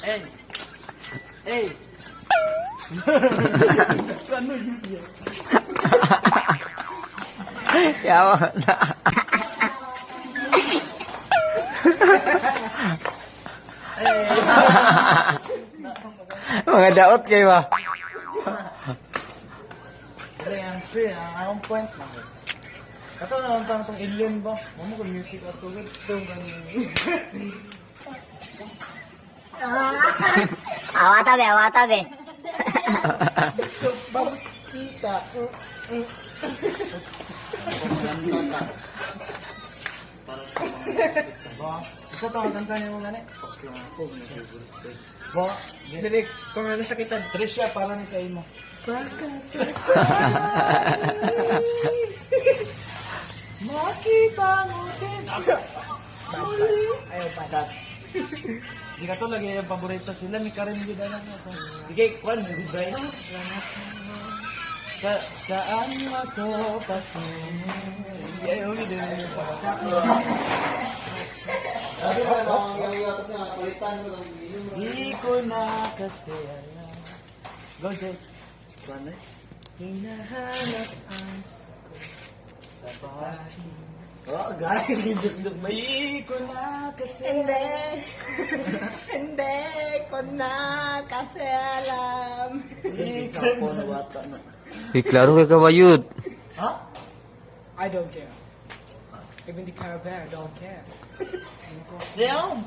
Hey! Hey! Ano yun yan? Yawa na. Mga daot kayo ba? Kasi ang free, ang akong point na. Kato naman parang itong alien ba? Mamo ko music at tulad. Ito kang... Awatabe. Babos kita. Para sa mga... Ba? Ito ito, ang kanta niya mo gani? Ba? Dilik, kung ano sakitan. Trisha, para ni sa imo. Makita mo din. Ayaw pa. Di ka to lagi yung paborito sila. May karin din na lang. Sige, kwan. Goodbye. Saan ako patungo? Ayaw din. Sabi pa na ang gawin sa palitan mo lang. Di ko na kasi alam. Go, Jay. Kwan eh. Hinahanap ang sagot sa bahay. Oh, guys, dugdug may. Di ko na kasi Hindi ko na kasi alam. Di ko na. Klaro kay kabayud. Ha? I don't care. Even the Carabao don't care. Leon!